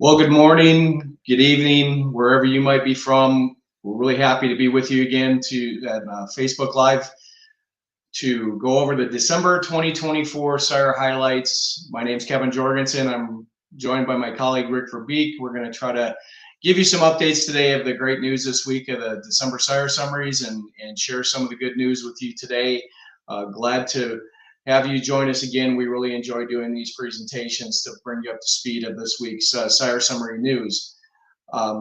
Well, good morning, good evening, wherever you might be from. We're really happy to be with you again to Facebook Live to go over the December 2024 Sire highlights. My name's Kevin Jorgensen. I'm joined by my colleague Rick VerBeek. We're going to try to give you some updates today of the great news this week of the December Sire Summaries and share some of the good news with you today. Glad to have you join us again. We really enjoy doing these presentations to bring you up to speed of this week's Sire Summary news.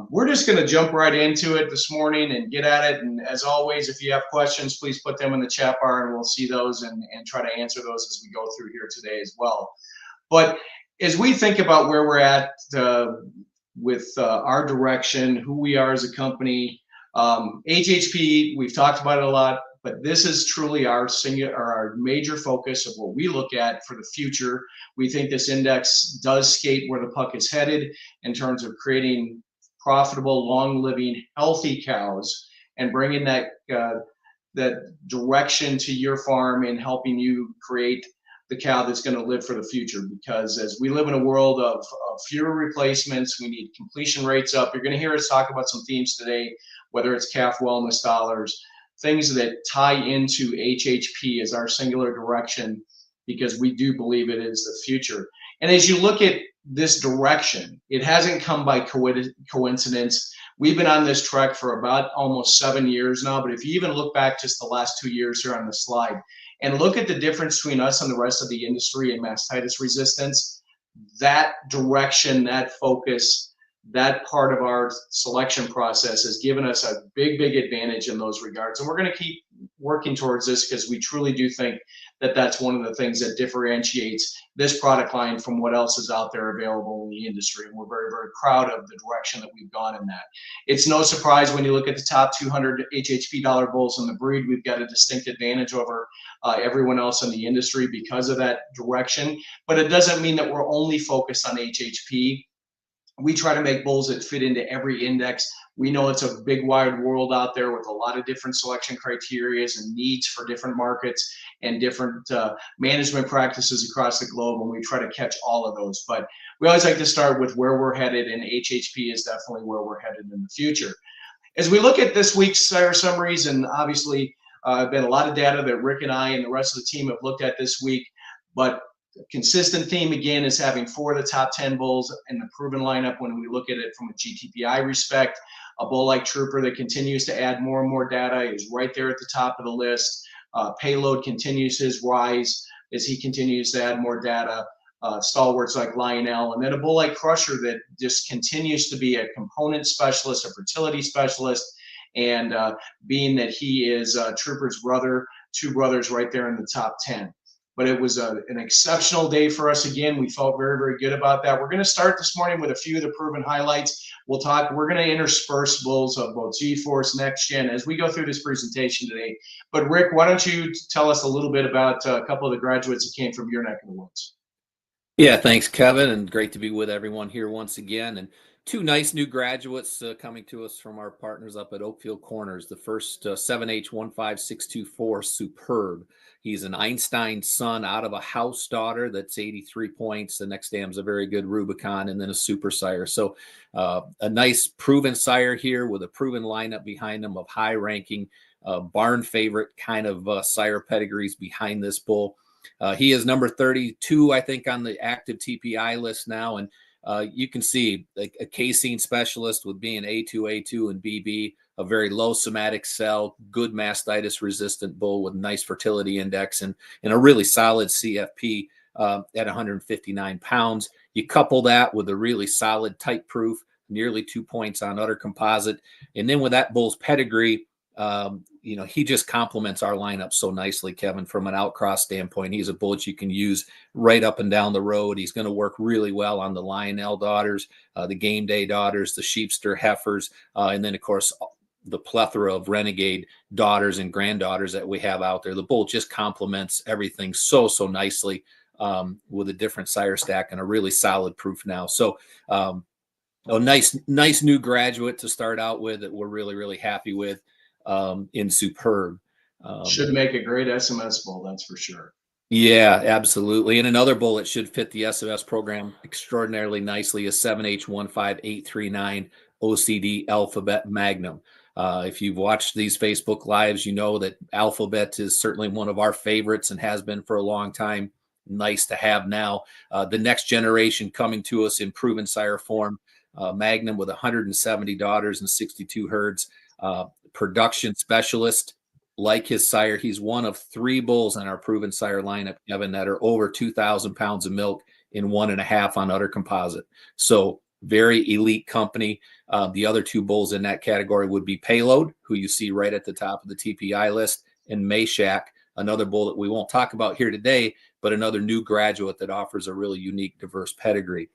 We're just going to jump right into it this morning and get at it. And as always, if you have questions, please put them in the chat bar and we'll see those and try to answer those as we go through here today as well. But as we think about where we're at with our direction, who we are as a company, HHP, we've talked about it a lot, but this is truly our major focus of what we look at for the future. We think this index does skate where the puck is headed in terms of creating profitable, long-living, healthy cows and bringing that direction to your farm and helping you create the cow that's going to live for the future. Because as we live in a world of fewer replacements, we need completion rates up. You're going to hear us talk about some themes today, whether it's calf wellness dollars, things that tie into HHP as our singular direction, because we do believe it is the future. And as you look at this direction, it hasn't come by coincidence. We've been on this trek for about almost 7 years now, but if you even look back just the last 2 years here on the slide and look at the difference between us and the rest of the industry in mastitis resistance, that direction, that focus, that part of our selection process has given us a big advantage in those regards. And we're going to keep working towards this because we truly do think that that's one of the things that differentiates this product line from what else is out there available in the industry. And we're very proud of the direction that we've gone in that. It's no surprise when you look at the top 200 HHP dollar bulls in the breed, we've got a distinct advantage over everyone else in the industry because of that direction. But it doesn't mean that we're only focused on HHP. We try to make bulls that fit into every index. We know it's a big wide world out there with a lot of different selection criteria and needs for different markets and different management practices across the globe, and we try to catch all of those. But we always like to start with where we're headed, and HHP is definitely where we're headed in the future. As we look at this week's Sire Summaries, and obviously been a lot of data that Rick and I and the rest of the team have looked at this week, but the consistent theme again is having 4 of the top 10 bulls in the proven lineup when we look at it from a GTPI respect. A bull like Trooper that continues to add more and more data is right there at the top of the list. Payload continues his rise as he continues to add more data. Stalwarts like Lionel, and then a bull like Crusher that just continues to be a component specialist, a fertility specialist, and being that he is Trooper's brother, 2 brothers right there in the top 10. But it was an exceptional day for us again. We felt very good about that. We're going to start this morning with a few of the proven highlights. We're going to intersperse bulls of both G-Force, Next Gen as we go through this presentation today. But Rick, why don't you tell us a little bit about a couple of the graduates that came from your neck of the woods? Yeah, thanks, Kevin, and great to be with everyone here once again. And 2 nice new graduates coming to us from our partners up at Oakfield Corners. The first 7H15624, Superb. He's an Einstein son out of a house daughter that's 83 points. The next dam's a very good Rubicon, and then a super sire. So a nice proven sire here with a proven lineup behind him of high-ranking barn favorite kind of sire pedigrees behind this bull. He is number 32, I think, on the active TPI list now, and you can see a casein specialist with being A2, and BB, a very low somatic cell, good mastitis resistant bull with nice fertility index and a really solid CFP at 159 pounds. You couple that with a really solid type proof, nearly 2 points on udder composite. And then with that bull's pedigree, he just complements our lineup so nicely, Kevin, from an outcross standpoint. He's a bull that you can use right up and down the road. He's going to work really well on the Lionel daughters, the Game Day daughters, the Sheepster heifers, and then, of course, the plethora of Renegade daughters and granddaughters that we have out there. The bull just complements everything so nosely with a different sire stack and a really solid proof now. So a nice new graduate to start out with that we're really happy with in Superb. Should make a great SMS bull, that's for sure. Yeah, absolutely. And another bull that should fit the SOS program extraordinarily nicely is 7H15839 OCD Alphabet Magnum. If you've watched these Facebook Lives, you know that Alphabet is certainly one of our favorites and has been for a long time. Nice to have now. The next generation coming to us in proven sire form. Magnum with 170 daughters and 62 herds. Production specialist like his sire. He's one of 3 bulls on our proven sire lineup, Kevin, that are over 2,000 pounds of milk in 1.5 on udder composite. So very elite company. The other 2 bulls in that category would be Payload, who you see right at the top of the TPI list, and Mayshak, another bull that we won't talk about here today, but another new graduate that offers a really unique, diverse pedigree.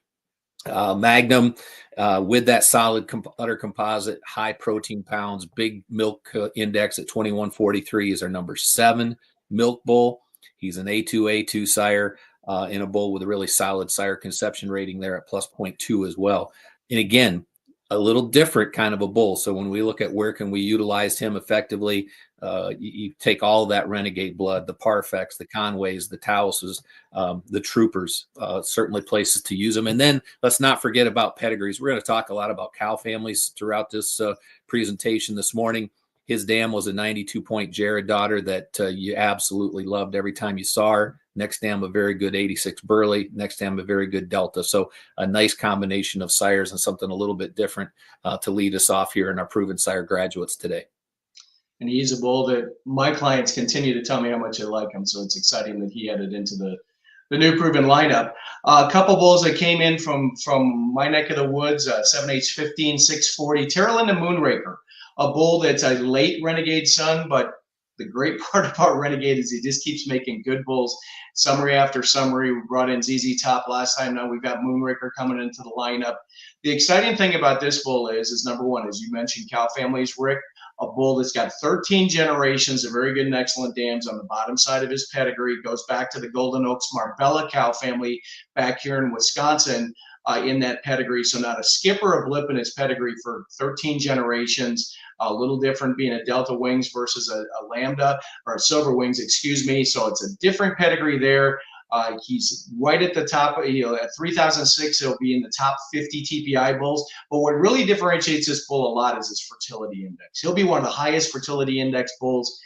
Magnum with that solid udder composite, high protein pounds, big milk index at 2143 is our number 7 milk bull. He's an A2 sire in a bull with a really solid sire conception rating there at plus 0.2 as well. And again, a little different kind of a bull. So when we look at where can we utilize him effectively, you take all of that renegade blood, the Parfex, the Conways, the Tauses, the Troopers, certainly places to use them. And then let's not forget about pedigrees. We're going to talk a lot about cow families throughout this presentation this morning. His dam was a 92-point Jared daughter that you absolutely loved every time you saw her. Next dam, a very good 86 Burley. Next dam, a very good Delta. So a nice combination of sires and something a little bit different to lead us off here in our proven sire graduates today. And he's a bull that my clients continue to tell me how much they like him. So it's exciting that he added into the new proven lineup. A couple bulls that came in from my neck of the woods, 7H15, 640, Terrell and Moonraker, a bull that's a late Renegade son, but the great part about Renegade is he just keeps making good bulls. Summary after summary. We brought in ZZ Top last time. Now we've got Moonraker coming into the lineup. The exciting thing about this bull is number one, as you mentioned, cow families, Rick, a bull that's got 13 generations of very good and excellent dams on the bottom side of his pedigree. Goes back to the Golden Oaks Marbella cow family back here in Wisconsin in that pedigree. So not a skip or a blip in his pedigree for 13 generations. A little different being a Delta Wings versus a Lambda or a Silver Wings, excuse me. So it's a different pedigree there. He's right at the top. At 3006, he'll be in the top 50 TPI bulls. But what really differentiates this bull a lot is his fertility index. He'll be one of the highest fertility index bulls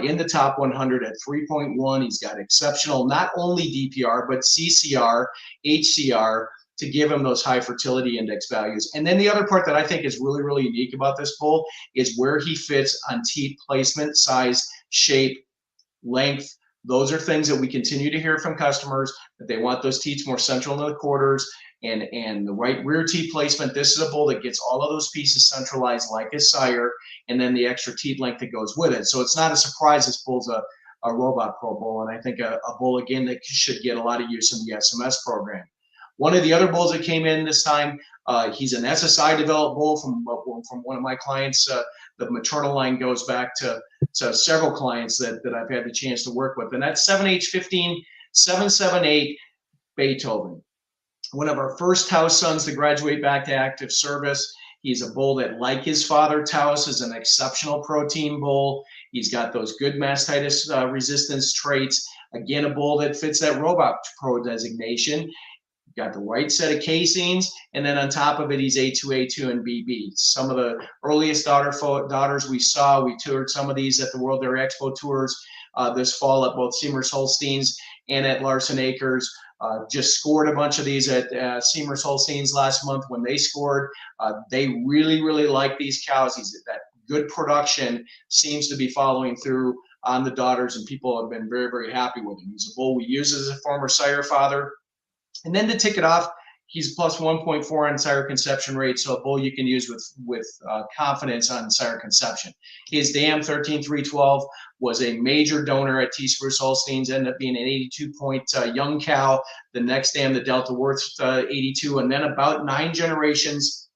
in the top 100 at 3.1. He's got exceptional not only DPR but CCR, HCR to give him those high fertility index values. And then the other part that I think is really, really unique about this bull is where he fits on teat placement, size, shape, length. Those are things that we continue to hear from customers, that they want those teats more central to the quarters and the right rear teat placement. This is a bull that gets all of those pieces centralized like his sire, and then the extra teat length that goes with it. So it's not a surprise this bull's a robot pro bull, and I think a bull, again, that should get a lot of use in the SMS program. One of the other bulls that came in this time, he's an SSI developed bull from one of my clients. The maternal line goes back to several clients that I've had the chance to work with. And that's 7H15, 778 Beethoven. One of our first Taos sons to graduate back to active service. He's a bull that, like his father, Taos, is an exceptional protein bull. He's got those good mastitis resistance traits. Again, a bull that fits that robot pro designation. Got the right set of casings, and then on top of it, he's A2, and BB. Some of the earliest daughters we saw, we toured some of these at the World Dairy Expo tours this fall at both Seamers Holsteins and at Larson Acres. Just scored a bunch of these at Seamers Holsteins last month when they scored. They really, really like these cows. That good production seems to be following through on the daughters, and people have been very, very happy with him. He's a bull we use as a former sire father. And then to tick it off, he's plus 1.4 on sire conception rate, so a bull you can use with confidence on sire conception. His dam 13312 was a major donor at T. Spruce Holsteins, ended up being an 82-point young cow. The next dam, the Delta Worth 82, and then about 9 generations,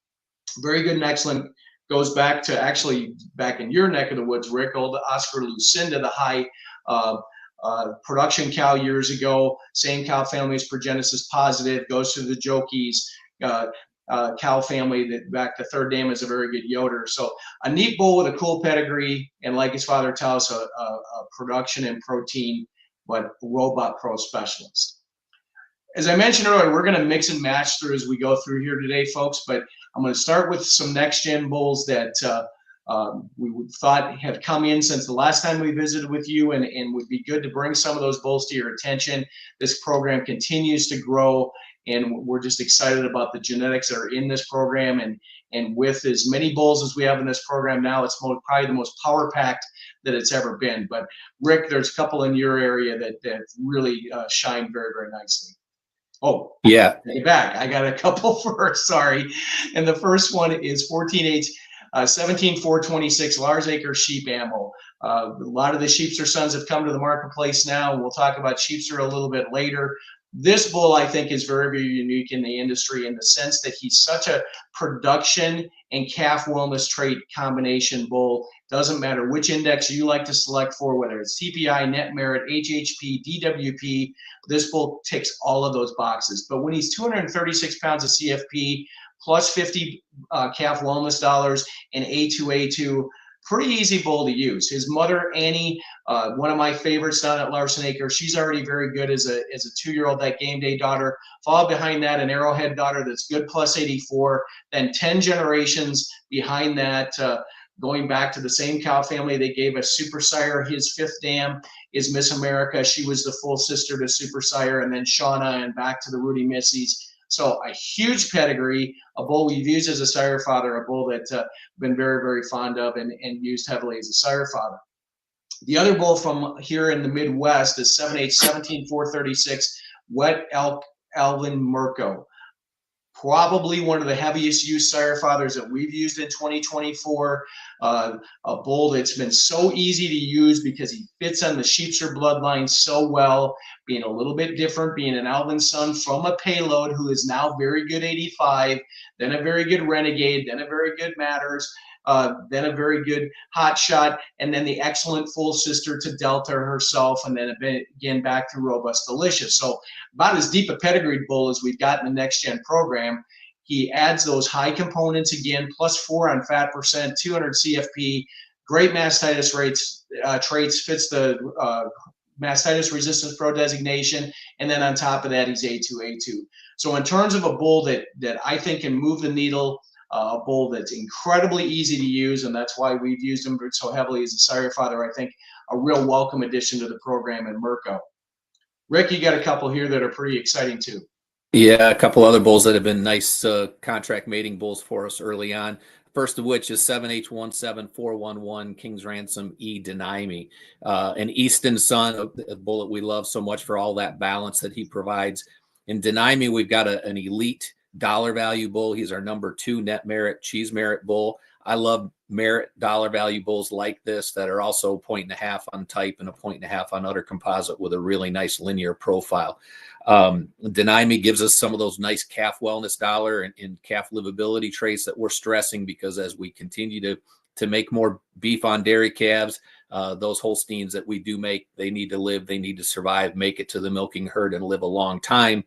very good and excellent. Goes back to actually back in your neck of the woods, Rick, old Oscar Lucinda, the high production cow years ago. Same cow family is Progenesis positive, goes to the Jokeys cow family that back to third dam is a very good Yoder. So a neat bull with a cool pedigree, and like his father Taos, a production and protein but robot pro specialist. As I mentioned earlier, we're going to mix and match through as we go through here today, folks, but I'm going to start with some next-gen bulls that we thought have come in since the last time we visited with you, and would be good to bring some of those bulls to your attention. This program continues to grow, and we're just excited about the genetics that are in this program. And with as many bulls as we have in this program now, it's probably the most power-packed that it's ever been. But Rick, there's a couple in your area that really shine very, very nicely. Oh, yeah. Take it back. I got a couple first, sorry. And the first one is 14H 17426 Lars Acre sheep ammo. A lot of the Sheepster sons have come to the marketplace now, and we'll talk about Sheepster a little bit later. This bull, I think, is very, very unique in the industry in the sense that he's such a production and calf wellness trait combination bull. Doesn't matter which index you like to select for, whether it's TPI, net merit, HHP, DWP, this bull ticks all of those boxes. But when he's 236 pounds of CFP, plus 50 calf wellness dollars and A2A2, pretty easy bull to use. His mother, Annie, one of my favorites down at Larson Acre, she's already very good as a 2-year-old, that game day daughter. Followed behind that, an Arrowhead daughter that's good plus 84. Then 10 generations behind that, going back to the same cow family. They gave a Super Sire. His 5th dam is Miss America. She was the full sister to Super Sire, and then Shauna, and back to the Rudy Missies. So a huge pedigree, a bull we've used as a sire father, a bull that I've been very, very fond of and used heavily as a sire father. The other bull from here in the Midwest is 7H 17436 Wet Elk Alvin Mirko. Probably one of the heaviest used sire fathers that we've used in 2024. A bull that's been so easy to use because he fits on the Sheepster bloodline so well, being a little bit different, being an Alvin son from a payload who is now very good 85, then a very good Renegade, then a very good Matters, then a very good Hot Shot, and then the excellent full sister to Delta herself, and then again back to Robust Delicious. So about as deep a pedigreed bull as we've got in the next gen program. He adds those high components again, plus 4 on fat percent, 200 CFP, great mastitis traits, fits the mastitis resistance pro designation, and then on top of that, he's A2A2. So in terms of a bull that I think can move the needle, a bull that's incredibly easy to use, and that's why we've used him so heavily as a sire father, I think a real welcome addition to the program in Mirko. Rick, you got a couple here that are pretty exciting too. Yeah, a couple other bulls that have been nice contract mating bulls for us early on. First of which is 7H 17411 King's Ransom E. Deny Me, an Easton son, a bull that we love so much for all that balance that he provides. In Deny Me, we've got an elite dollar value bull. He's our number 2 net merit cheese merit bull. I love merit dollar value bulls like this that are also 1.5 on type and 1.5 on udder composite with a really nice linear profile. Deny Me gives us some of those nice calf wellness dollar and calf livability traits that we're stressing, because as we continue to make more beef on dairy calves, those Holsteins that we do make, they need to live, they need to survive, make it to the milking herd and live a long time,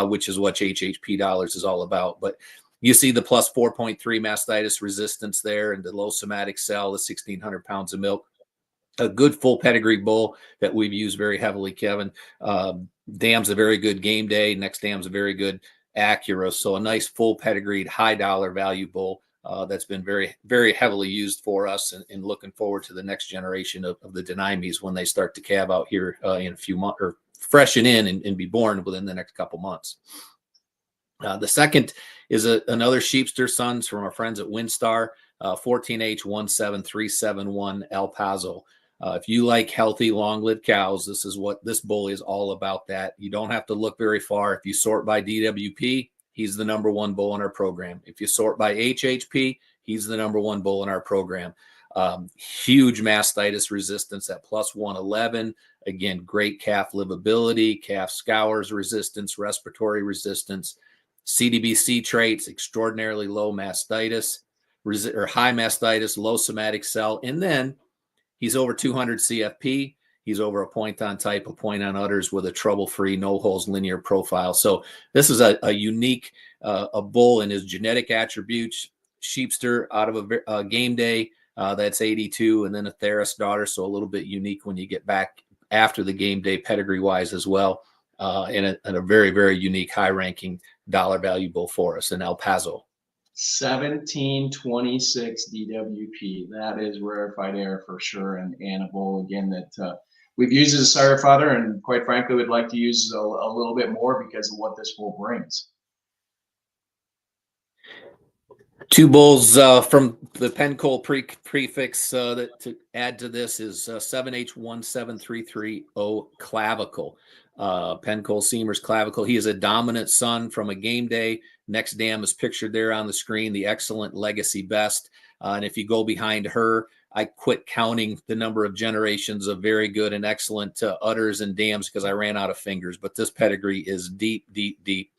which is what HHP dollars is all about. But you see the plus 4.3 mastitis resistance there, and the low somatic cell, the 1,600 pounds of milk. A good full pedigree bull that we've used very heavily, Kevin. Dam's a very good game day. Next dam's a very good Acura. So a nice full pedigreed, high dollar value bull that's been very, very heavily used for us, and looking forward to the next generation of the Deny Me's when they start to calve out here in a few months, or freshen in and be born within the next couple months. The second is another Sheepster sons from our friends at Windstar, 14H 17371 El Paso. If you like healthy, long-lived cows, this is what this bull is all about. That you don't have to look very far. If you sort by DWP, he's the number 1 bull in our program. If you sort by HHP, he's the number 1 bull in our program. Huge mastitis resistance at plus 111. Again, great calf livability, calf scours resistance, respiratory resistance. CDBC traits, extraordinarily low mastitis, or high mastitis, low somatic cell. And then he's over 200 CFP. He's over a point on type, a point on udders, with a trouble-free, no holes linear profile. So this is a unique a bull in his genetic attributes. Sheepster out of a game day, that's 82, and then a Theris daughter. So a little bit unique when you get back after the game day pedigree wise as well. And a very, very unique, high ranking dollar value bull for us in El Paso. 1726 DWP. That is rarefied air for sure, and a bull again that we've used as a sire father, and quite frankly, would like to use a little bit more because of what this bull brings. Two bulls from the Pencoal prefix that to add to this is 7H17330 Clavicle. Pencoal Seamer's Clavicle. He is a dominant son from a game day. Next dam is pictured there on the screen, the excellent Legacy Best. And if you go behind her, I quit counting the number of generations of very good and excellent udders and dams because I ran out of fingers. But this pedigree is deep, deep, deep.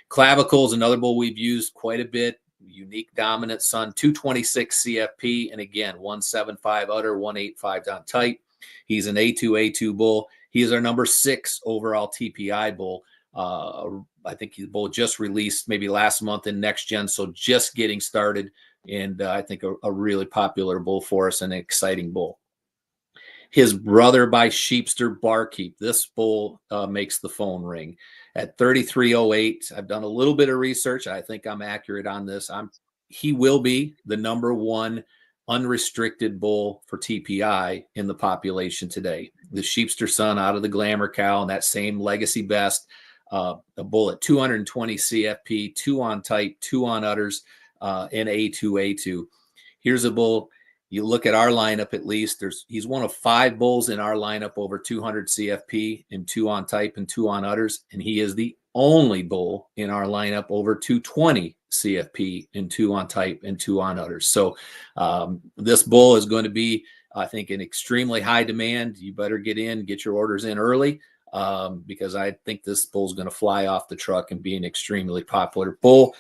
Clavicle is another bull we've used quite a bit. Unique dominant son, 226 CFP, and again 175 udder, 185 on tight. He's an A2 bull. He is our number 6 overall TPI bull. I think the bull just released maybe last month in next gen, so just getting started, and I think a really popular bull for us and an exciting bull. His brother by Sheepster, Barkeep. This bull makes the phone ring. At 3308, I've done a little bit of research. I think I'm accurate on this. He will be the number 1 unrestricted bull for TPI in the population today. The Sheepster son out of the Glamour cow and that same Legacy Best, a bull at 220 CFP, 2 on tight, 2 on udders, and A2. Here's a bull. You look at our lineup, at least he's one of 5 bulls in our lineup over 200 CFP and 2 on type and 2 on udders. And he is the only bull in our lineup over 220 CFP and 2 on type and 2 on udders. So this bull is going to be, I think, in extremely high demand. You better get your orders in early because I think this bull is going to fly off the truck and be an extremely popular bull.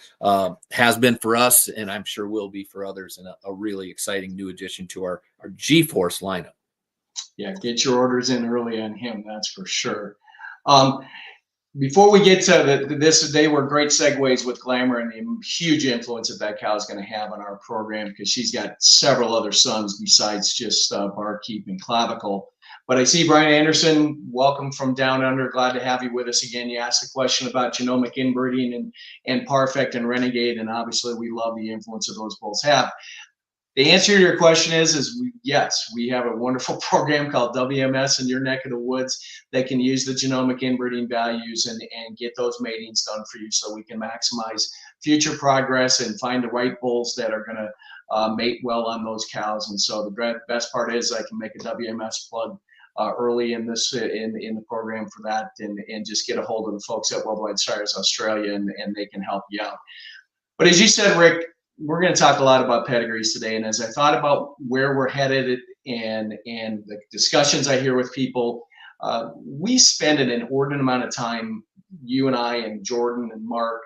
Has been for us, and I'm sure will be for others, and a really exciting new addition to our G-Force lineup. Yeah, get your orders in early on him, that's for sure. Before we get to this, they were great segues with Glamour and the huge influence that cow is going to have on our program because she's got several other sons besides just Barkeep and Clavicle. But I see Brian Anderson, welcome from down under. Glad to have you with us again. You asked a question about genomic inbreeding and Parfect and Renegade, and obviously we love the influence that those bulls have. The answer to your question is yes, we have a wonderful program called WMS in your neck of the woods that can use the genomic inbreeding values and get those matings done for you so we can maximize future progress and find the right bulls that are going to mate well on those cows. And so the best part is I can make a WMS plug early in this in the program for that, and just get a hold of the folks at Worldwide Sires Australia, and they can help you out. But as you said, Rick, we're going to talk a lot about pedigrees today, and as I thought about where we're headed and the discussions I hear with people, we spend an inordinate amount of time, you and I and Jordan and Mark,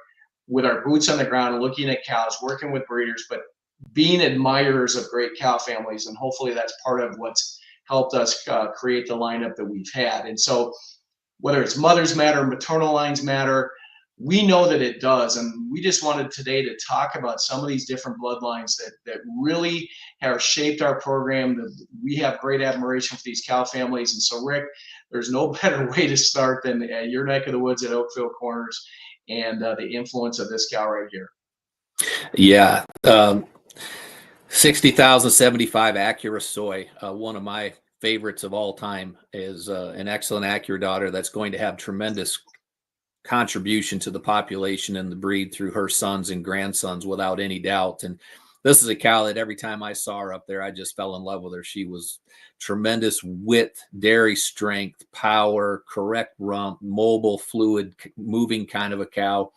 with our boots on the ground, looking at cows, working with breeders, but being admirers of great cow families, and hopefully that's part of what's helped us create the lineup that we've had. And so whether it's mothers matter, maternal lines matter, we know that it does. And we just wanted today to talk about some of these different bloodlines that really have shaped our program. We have great admiration for these cow families. And so, Rick, there's no better way to start than your neck of the woods at Oakfield Corners and the influence of this cow right here. Yeah. 60,075 Acura Soy, one of my favorites of all time, is an excellent Acura daughter that's going to have tremendous contribution to the population and the breed through her sons and grandsons without any doubt. And this is a cow that every time I saw her up there, I just fell in love with her. She was tremendous width, dairy strength, power, correct rump, mobile, fluid, moving kind of a cow.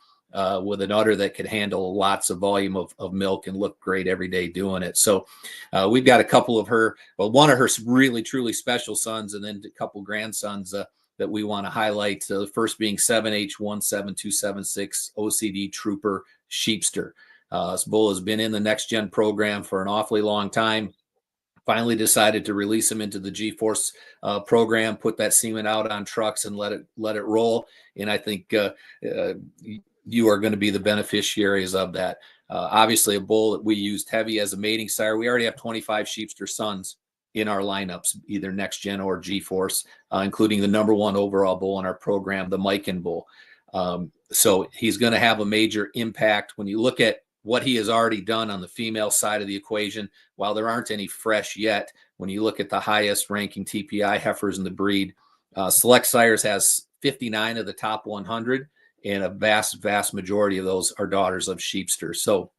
With an udder that could handle lots of volume of milk and look great every day doing it. So we've got a couple of one of her really, truly special sons, and then a couple grandsons that we want to highlight. The first being 7H17276 OCD Trooper Sheepster. This bull has been in the Next Gen program for an awfully long time. Finally decided to release him into the G-Force program, put that semen out on trucks and let it roll. And I think you are going to be the beneficiaries of that. Obviously, a bull that we used heavy as a mating sire. We already have 25 Sheepster sons in our lineups, either next gen or G-Force, including the #1 overall bull in our program, the Mikan bull. So he's going to have a major impact. When you look at what he has already done on the female side of the equation, while there aren't any fresh yet, when you look at the highest ranking TPI heifers in the breed, Select Sires has 59 of the top 100, and a vast majority of those are daughters of Sheepster. So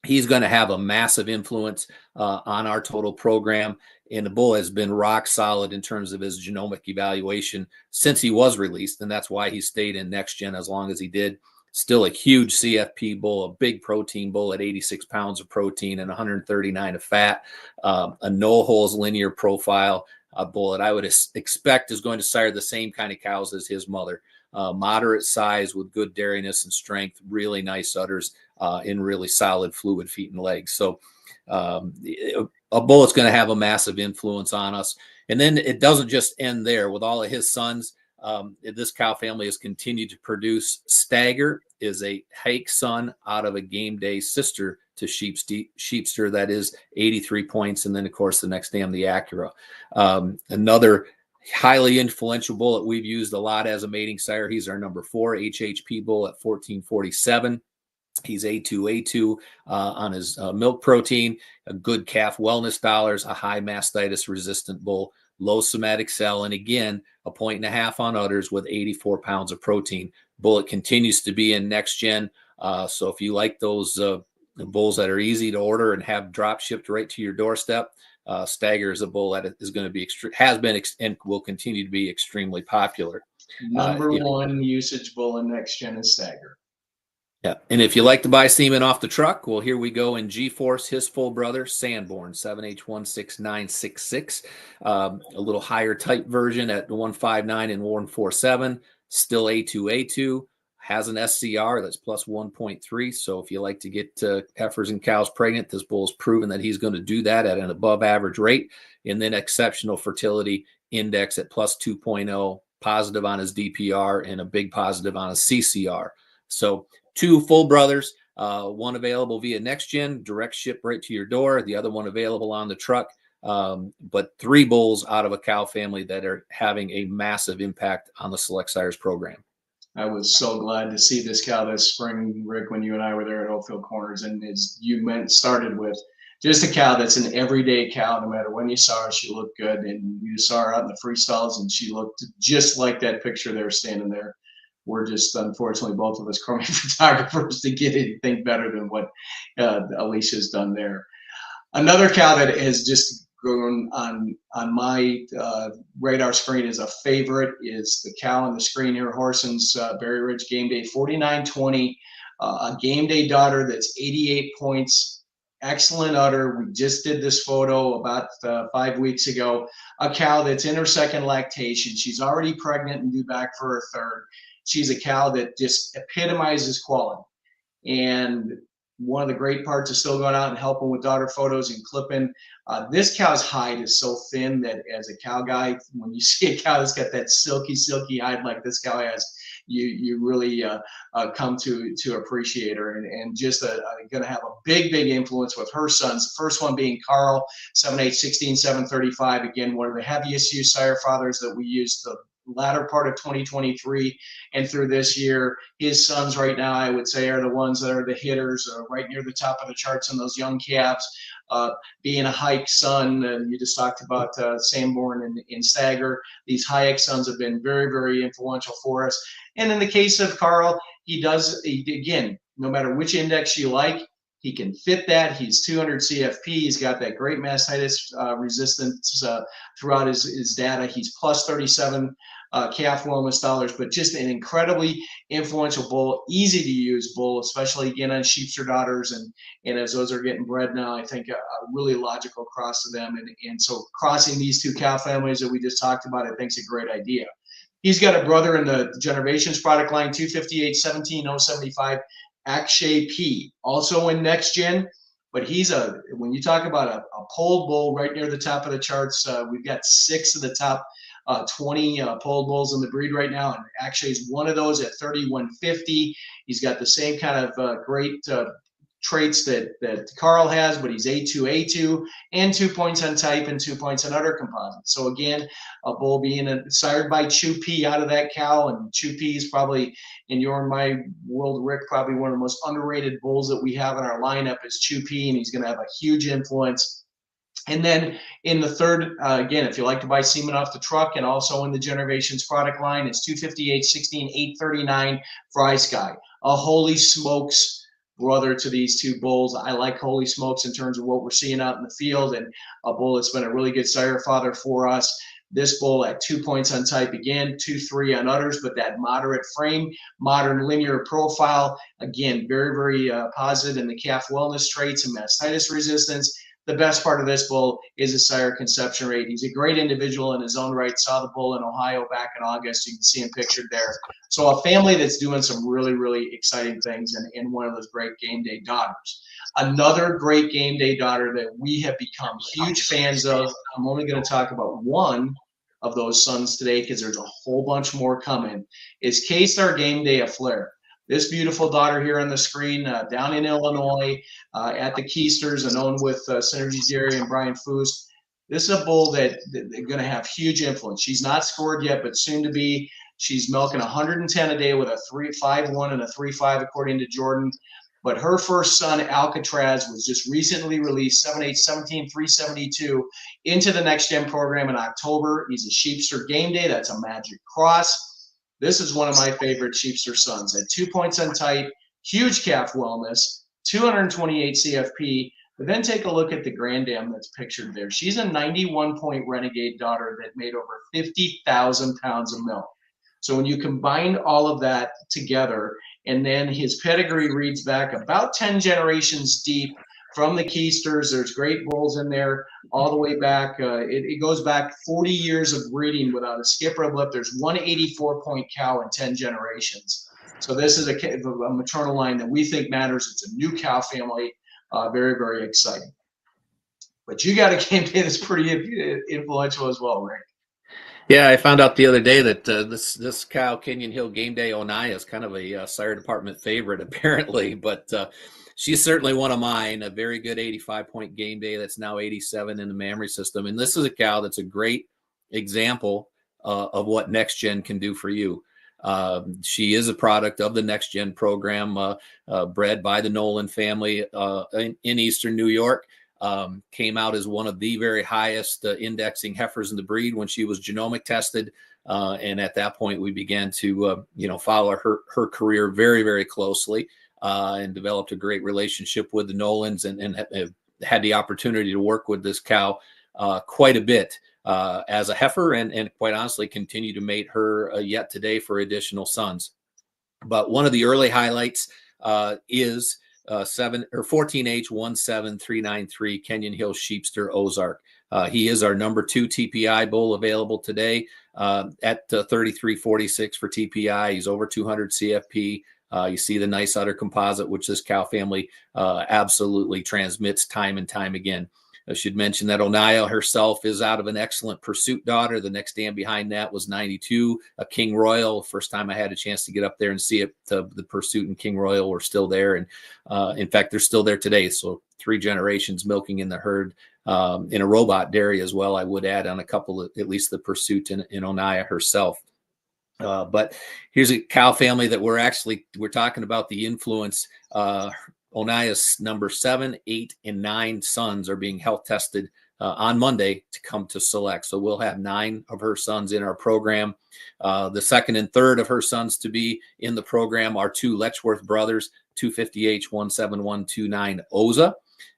he's going to have a massive influence on our total program. And the bull has been rock solid in terms of his genomic evaluation since he was released. And that's why he stayed in next gen as long as he did. Still a huge CFP bull, a big protein bull at 86 pounds of protein and 139 of fat, a no holes linear profile, a bull that I would expect is going to sire the same kind of cows as his mother. Moderate size with good dairiness and strength, really nice udders, in really solid fluid feet and legs. So a bull is going to have a massive influence on us. And then it doesn't just end there. With all of his sons, this cow family has continued to produce. Stagger is a hake son out of a game day sister to Sheepster that is 83 points. And then, of course, the next dam, the Acura. Another highly influential bull that we've used a lot as a mating sire. He's our #4 HHP bull at 1447. He's A2 on his milk protein, a good calf wellness dollars, a high mastitis resistant bull, low somatic cell, and again, a 1.5 on udders with 84 pounds of protein. Bullet continues to be in next gen. So if you like those bulls that are easy to order and have drop shipped right to your doorstep, Stagger is a bull that is going to be has been and will continue to be extremely popular. #1 usage bull in next gen is Stagger. Yeah, and if you like to buy semen off the truck, well, here we go in G-Force, his full brother, Sanborn, 7H16966, a little higher type version at 159 and 147, still A2, has an SCR that's plus 1.3. So if you like to get heifers and cows pregnant, this bull has proven that he's going to do that at an above average rate. And then exceptional fertility index at plus 2.0, positive on his DPR, and a big positive on his CCR. So 2 full brothers, one available via next gen, direct ship right to your door, the other one available on the truck, but 3 bulls out of a cow family that are having a massive impact on the Select Sires program. I was so glad to see this cow this spring, Rick, when you and I were there at Oakfield Corners, and as you started with just a cow that's an everyday cow. No matter when you saw her, she looked good, and you saw her out in the freestalls, and she looked just like that picture there standing there. We're just, unfortunately, both of us crummy photographers to get anything better than what Alicia's done there. Another cow that has just grown on my radar screen as a favorite is the cow on the screen here, Holstein's Berry Ridge Game Day 4920, a game day daughter that's 88 points, excellent udder. We just did this photo about 5 weeks ago. A cow that's in her second lactation. She's already pregnant and due back for her third. She's a cow that just epitomizes quality. And one of the great parts of still going out and helping with daughter photos and clipping. This cow's hide is so thin that as a cow guy, when you see a cow that's got that silky hide like this cow has, you really come to appreciate her, and just going to have a big influence with her sons. The first one being Carl, 7H16 735. Again, one of the heaviest used sire fathers that we used the latter part of 2023 and through this year. His sons right now, I would say, are the ones that are the hitters, right near the top of the charts in those young calves. Being a hike son, and you just talked about Sanborn and Stagger. These Hayek sons have been very influential for us. And in the case of Carl, again, no matter which index you like, he can fit that. He's 200 CFP. He's got that great mastitis resistance throughout his data. He's plus 37 calf wellness dollars, but just an incredibly influential bull, easy to use bull, especially again on Sheepster daughters. And as those are getting bred now, I think a really logical cross to them. And so crossing these 2 cow families that we just talked about, I think is a great idea. He's got a brother in the Generations product line, 258 17075. Akshay P, also in next gen, but when you talk about a polled bull right near the top of the charts, we've got 6 of the top 20 polled bulls in the breed right now, and Akshay's one of those at 3150. He's got the same kind of great traits that Carl has, but he's A2, and 2 points on type and 2 points on udder composite. So again, a bull being sired by Chew P out of that cow, and Chew P is probably, in your and my world, Rick, probably one of the most underrated bulls that we have in our lineup is Chew P, and he's going to have a huge influence. And then in the third, again, if you like to buy semen off the truck, and also in the Generations product line, it's 258, 16, 839 Fry Sky. A holy smokes brother to these two bulls. I like holy smokes in terms of what we're seeing out in the field, and a bull that's been a really good sire father for us. This bull at 2 points on type, again, 2-3 on udders, but that moderate frame, modern linear profile, again, very, very positive in the calf wellness traits and mastitis resistance. The best part of this bull is his sire conception rate. He's a great individual in his own right. Saw the bull in Ohio back in August. You can see him pictured there. So a family that's doing some really, really exciting things, and one of those great game day daughters. Another great game day daughter that we have become huge fans of. I'm only going to talk about one of those sons today because there's a whole bunch more coming, is K-Star Game Day of Flair. This beautiful daughter here on the screen, down in Illinois, at the Keisters, and owned with Synergy Dairy and Brian Foos. This is a bull that they're going to have huge influence. She's not scored yet, but soon to be. She's milking 110 a day with a 3.51 and a 3.5 according to Jordan. But her first son, Alcatraz, was just recently released, 7'8", 17, 372, into the Next Gen program in October. He's a Sheepster Game Day. That's a Magic Cross. This is one of my favorite Sheepster sons. At 2 points on type, huge calf wellness, 228 CFP. But then take a look at the grandam that's pictured there. She's a 91-point renegade daughter that made over 50,000 pounds of milk. So when you combine all of that together, and then his pedigree reads back about 10 generations deep from the Keisters. There's great bulls in there all the way back. It goes back 40 years of breeding without a skip or a blip. There's 184-point cow in 10 generations. So this is a maternal line that we think matters. It's a new cow family. Very, very exciting. But you got a game day that's pretty influential as well, Rick. Yeah, I found out the other day that this cow, Kenyon Hill Game Day Onaya, is kind of a sire department favorite, apparently. But she's certainly one of mine. A very good 85-point game day that's now 87 in the mammary system. And this is a cow that's a great example of what Next Gen can do for you. She is a product of the Next Gen program, bred by the Nolan family in Eastern New York. Came out as one of the very highest indexing heifers in the breed when she was genomic tested. And at that point, we began to, follow her career very, very closely and developed a great relationship with the Nolans and had the opportunity to work with this cow quite a bit as a heifer and quite honestly continue to mate her yet today for additional sons. But one of the early highlights is 14H17393 Kenyon Hill Sheepster Ozark. He is our number 2 TPI bull available today at 33.46 for TPI. He's over 200 CFP. You see the nice udder composite, which this cow family absolutely transmits time and time again. I should mention that Onaya herself is out of an excellent Pursuit daughter. The next dam behind that was 92, a King Royal. First time I had a chance to get up there and see it, the Pursuit and King Royal were still there. And in fact, they're still there today. So 3 generations milking in the herd in a robot dairy as well. I would add on a couple of, at least the Pursuit and Onaya herself. But here's a cow family that we're talking about the influence. Onaya's number 7, 8, and 9 sons are being health tested on Monday to come to select. So we'll have 9 of her sons in our program. The second and third of her sons to be in the program are 2 Letchworth brothers, 250H17129 Oza.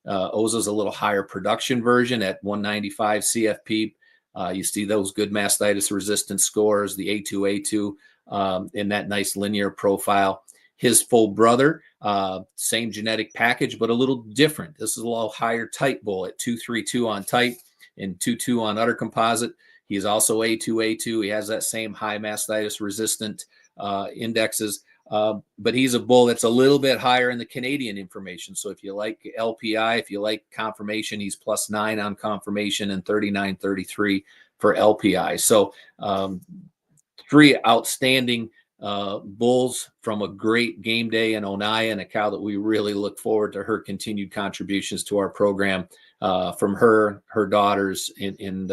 Oza's a little higher production version at 195 CFP. You see those good mastitis resistance scores, the A2 in that nice linear profile. His full brother, same genetic package, but a little different. This is a little higher type bull at 232 on type and 22 on udder composite. He's also A2. He has that same high mastitis resistant indexes, but he's a bull that's a little bit higher in the Canadian information. So if you like LPI, if you like confirmation, he's +9 on confirmation and 39.33 for LPI. So 3 outstanding bulls from a great game day in Onaya, and a cow that we really look forward to her continued contributions to our program from her daughters in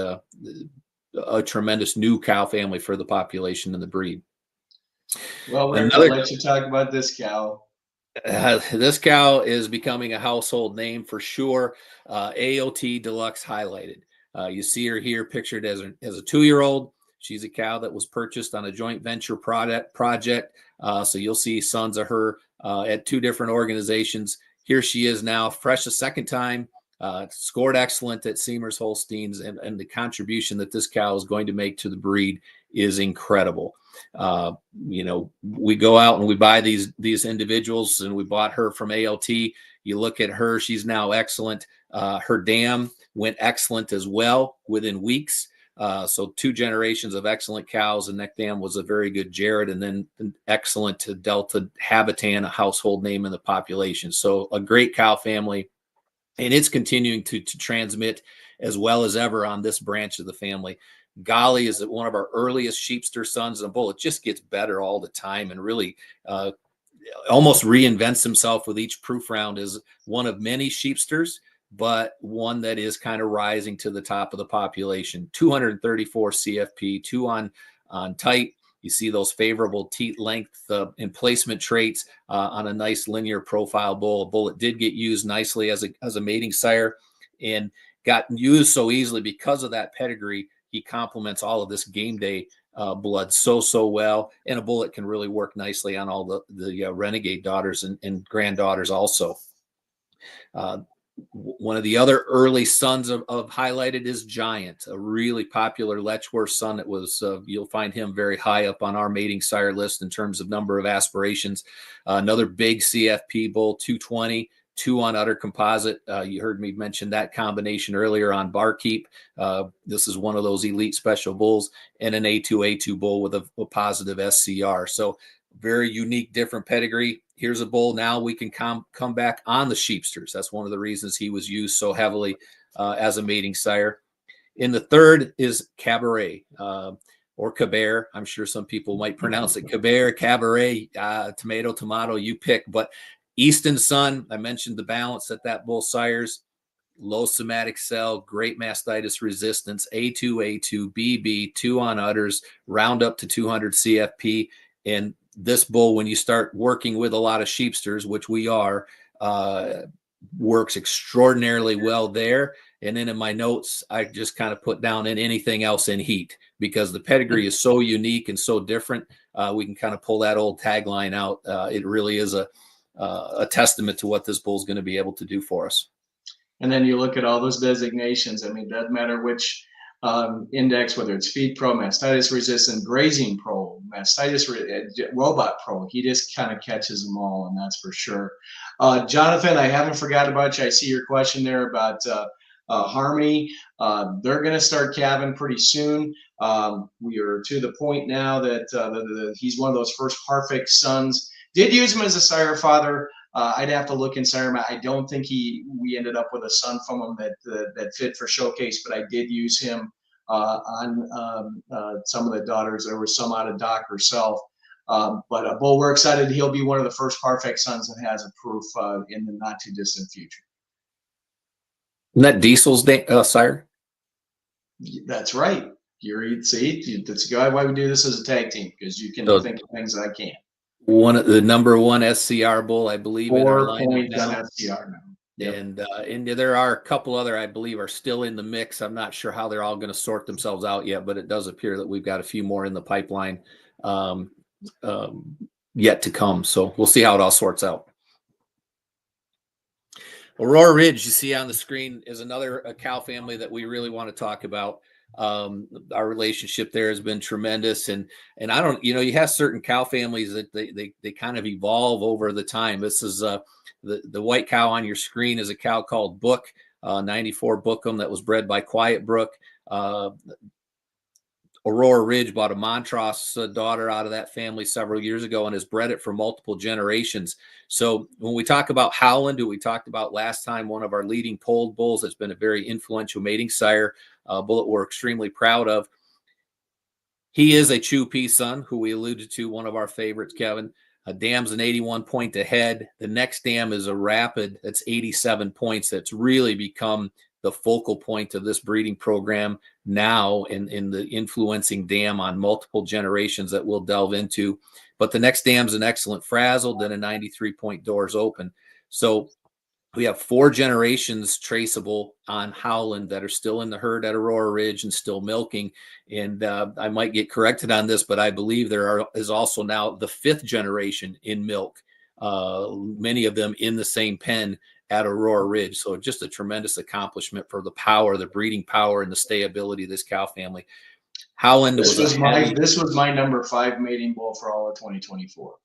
a tremendous new cow family for the population and the breed. Well, Rick, I'll let you talk about this cow. This cow is becoming a household name for sure. AOT Deluxe Highlighted. You see her here pictured as a 2-year-old. She's a cow that was purchased on a joint venture project. So you'll see sons of her at 2 different organizations. Here she is now, fresh a second time. Scored excellent at Seamers Holsteins, and the contribution that this cow is going to make to the breed is incredible. We go out and we buy these individuals, and we bought her from ALT. You look at her, she's now excellent. Her dam went excellent as well within weeks. So 2 generations of excellent cows, and that dam was a very good Jared, and then an excellent to Delta Habitan, a household name in the population. So a great cow family. And it's continuing to transmit as well as ever on this branch of the family. Golly is one of our earliest sheepster sons in a bull. It just gets better all the time, and really almost reinvents himself with each proof round as one of many sheepsters, but one that is kind of rising to the top of the population. 234 CFP, 2 on tight. You see those favorable teat length and placement traits on a nice linear profile bull. A bull that did get used nicely as a mating sire and got used so easily because of that pedigree. He complements all of this game day blood so well, and a bull that can really work nicely on all the renegade daughters and granddaughters also. One of the other early sons of highlighted is Giant, a really popular Letchworth son that was, you'll find him very high up on our mating sire list in terms of number of aspirations. Another big CFP bull, 220, 2 on udder composite. You heard me mention that combination earlier on Barkeep. This is one of those elite special bulls, and an A2 bull with a positive SCR. So very unique, different pedigree. Here's a bull now we can come back on the sheepsters. That's one of the reasons he was used so heavily as a mating sire. In the third is Cabaret or Caber. I'm sure some people might pronounce it Caber, Cabaret, tomato, you pick. But Easton son, I mentioned the balance that bull sires. Low somatic cell, great mastitis resistance, A2, BB, 2 on udders, round up to 200 CFP. And this bull, when you start working with a lot of sheepsters, which we are, works extraordinarily well there. And then in my notes, I just kind of put down in anything else in heat, because the pedigree is so unique and so different. We can kind of pull that old tagline out. It really is a testament to what this bull is going to be able to do for us. And then you look at all those designations. I mean, it doesn't matter which index, whether it's feed pro, mastitis resistant, grazing pro, mastitis robot pro. He just kind of catches them all, and that's for sure. Jonathan, I haven't forgot about you. I see your question there about Harmony. They're going to start calving pretty soon. We are to the point now that he's one of those first perfect sons. Did use him as a sire father. I'd have to look in sire. I don't think we ended up with a son from him that fit for showcase, but I did use him on some of the daughters. There was some out of Doc herself. But a bull, we're excited. He'll be one of the first perfect sons that has a proof in the not too distant future. Isn't that Diesel's sire? That's right. See, that's why we do this as a tag team, because you can think of things that I can't. One of the number 1 SCR bull, I believe, 4 points on SCR now. Yep. And there are a couple other, I believe, are still in the mix. I'm not sure how they're all going to sort themselves out yet, but it does appear that we've got a few more in the pipeline yet to come. So we'll see how it all sorts out. Aurora Ridge, you see on the screen, is another cow family that we really want to talk about. Our relationship there has been tremendous, and I don't, you have certain cow families that they kind of evolve over the time. This is the white cow on your screen is a cow called Book, 94 Bookham, that was bred by Quiet Brook. Aurora Ridge bought a Montross daughter out of that family several years ago and has bred it for multiple generations. So when we talk about Howland, who we talked about last time, one of our leading polled bulls that's been a very influential mating sire, bull that we're extremely proud of. He is a Chew P son, who we alluded to, one of our favorites, Kevin. A dam's an 81 point ahead. The next dam is a rapid that's 87 points. That's really become the focal point of this breeding program now, in the influencing dam on multiple generations that we'll delve into. But the next dam's an excellent frazzle, then a 93 point doors open. So we have 4 generations traceable on Howland that are still in the herd at Aurora Ridge and still milking. And I might get corrected on this, but I believe is also now the 5th generation in milk, many of them in the same pen at Aurora Ridge. So just a tremendous accomplishment for the power, the breeding power, and the stayability of this cow family. Howland this was my number 5 mating bull for all of 2024.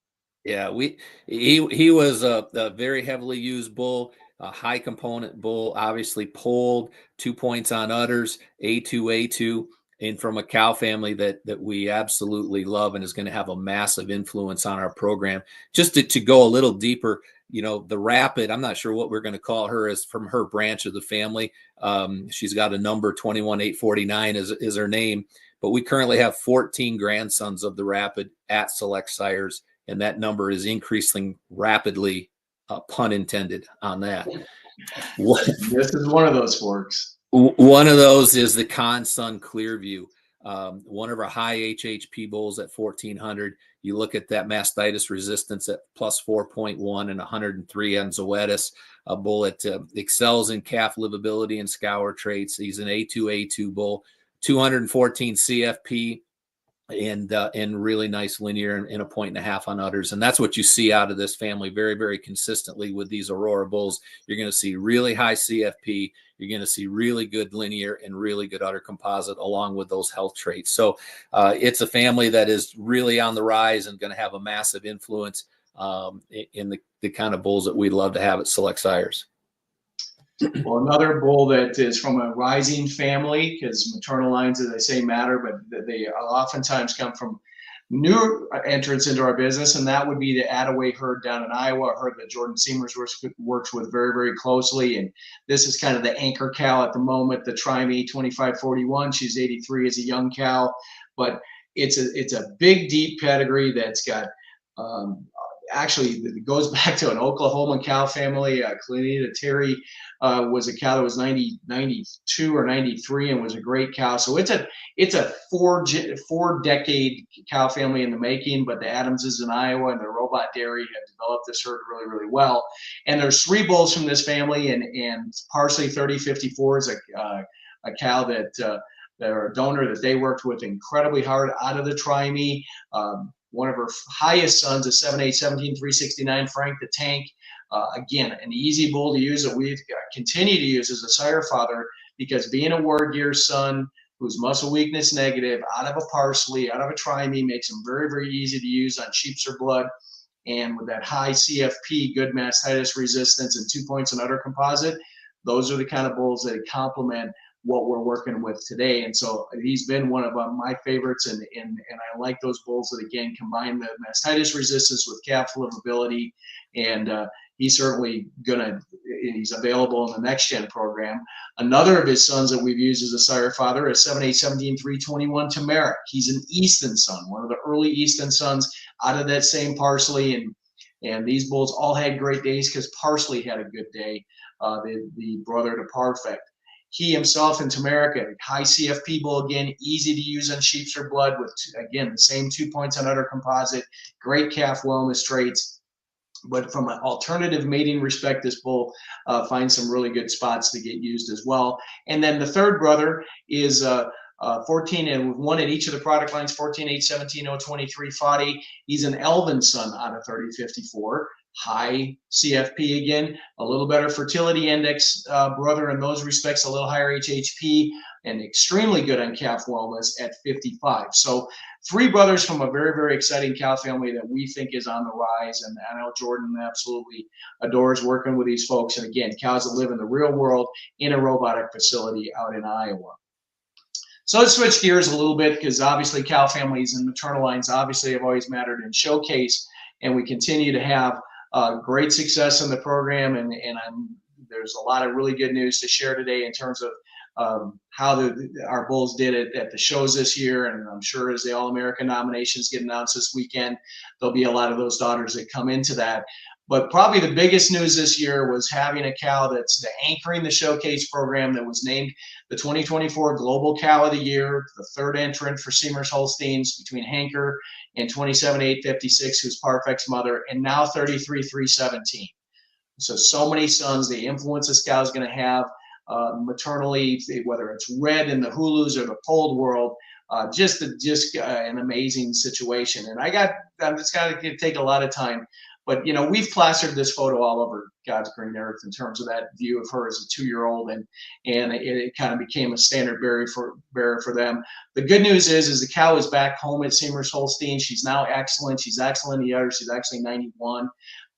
Yeah, he was a very heavily used bull, a high component bull, obviously polled, 2 points on udders, A2, and from a cow family that we absolutely love and is going to have a massive influence on our program. Just to go a little deeper, the Rapid, I'm not sure what we're going to call her, is from her branch of the family. She's got a number 21849 is her name, but we currently have 14 grandsons of the Rapid at Select Sires, and that number is increasing rapidly, pun intended on that. This is one of those forks. One of those is the Consun Clearview, one of our high HHP bulls at 1400. You look at that mastitis resistance at plus 4.1 and 103 on Zoetis. A bull that excels in calf livability and scour traits. He's an A2 bull, 214 CFP. And really nice linear and a 1.5 on udders. And that's what you see out of this family very, very consistently with these Aurora bulls. You're going to see really high CFP. You're going to see really good linear and really good udder composite along with those health traits. So it's a family that is really on the rise and going to have a massive influence in the kind of bulls that we'd love to have at Select Sires. Well, another bull that is from a rising family, because maternal lines, as I say, matter, but they oftentimes come from new entrants into our business, and that would be the Attaway herd down in Iowa, a herd that Jordan Seamers works with very, very closely. And this is kind of the anchor cow at the moment, the Trimey 2541. She's 83 as a young cow, but it's a big, deep pedigree that's got actually, it goes back to an Oklahoma cow family. Clenita Terry was a cow that was 92 or 93 and was a great cow. So it's a four decade cow family in the making. But the Adamses in Iowa and the Robot Dairy have developed this herd really, really well. And there's 3 bulls from this family, and Parsley 3054 is a cow that they're a donor that they worked with incredibly hard out of the Trimey. One of her highest sons is 7817369, Frank the Tank. Again, an easy bull to use that we continue to use as a sire father, because being a Ward Gear son who's muscle weakness negative, out of a Parsley, out of a Trimey, makes him very, very easy to use on sheep's or blood. And with that high CFP, good mastitis resistance, and 2 points on udder composite, those are the kind of bulls that complement what we're working with today. And so he's been one of my favorites, and I like those bulls that, again, combine the mastitis resistance with calf livability. And he's certainly he's available in the next gen program. Another of his sons that we've used as a sire father is 7817321 Turmeric. He's an Easton son, one of the early Easton sons out of that same Parsley. And these bulls all had great days because Parsley had a good day, the brother to Parfect. He himself in Turmeric, a high CFP bull, again, easy to use on sheep's or blood with, again, the same 2 points on udder composite, great calf wellness traits. But from an alternative mating respect, this bull finds some really good spots to get used as well. And then the third brother is 14, and one at each of the product lines, 14, 8, 17, 0, 23, 40. He's an Elvin son out of 3054. High CFP again, a little better fertility index brother in those respects, a little higher HHP, and extremely good on calf wellness at 55. So 3 brothers from a very, very exciting cow family that we think is on the rise. And I know Jordan absolutely adores working with these folks. And again, cows that live in the real world in a robotic facility out in Iowa. So let's switch gears a little bit, because obviously cow families and maternal lines obviously have always mattered in Showcase, and we continue to have great success in the program, and there's a lot of really good news to share today in terms of how our bulls did it at the shows this year. And I'm sure as the All-American nominations get announced this weekend, there'll be a lot of those daughters that come into that. But probably the biggest news this year was having a cow that's anchoring the showcase program that was named the 2024 Global Cow of the Year, the third entrant for Seamers Holsteins between Hanker and 27-856, who's Parfect's mother, and now 33-317. So many sons, the influence this cow is going to have maternally, whether it's red in the Hulus or the polled world, just an amazing situation. And I'm just going to take a lot of time. But, we've plastered this photo all over God's green earth in terms of that view of her as a 2-year-old, and it kind of became a standard bearer for them. The good news is the cow is back home at Seamers Holstein. She's now excellent. She's excellent in the udder. She's actually 91.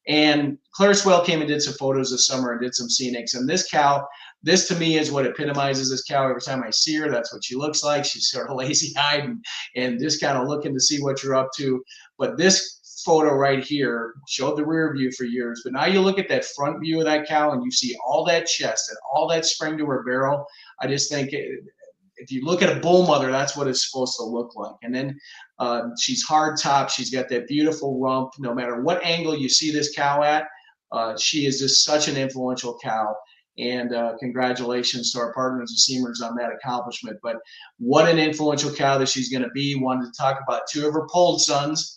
And Claire Swell came and did some photos this summer and did some scenics. And this cow, this to me is what epitomizes this cow. Every time I see her, that's what she looks like. She's sort of lazy-eyed and just kind of looking to see what you're up to. But this photo right here showed the rear view for years, but now you look at that front view of that cow and you see all that chest and all that spring to her barrel. I just think if you look at a bull mother, that's what it's supposed to look like. And then she's hard top. She's got that beautiful rump. No matter what angle you see this cow at, she is just such an influential cow. And congratulations to our partners and Seamers on that accomplishment. But what an influential cow that she's going to be. Wanted to talk about 2 of her polled sons.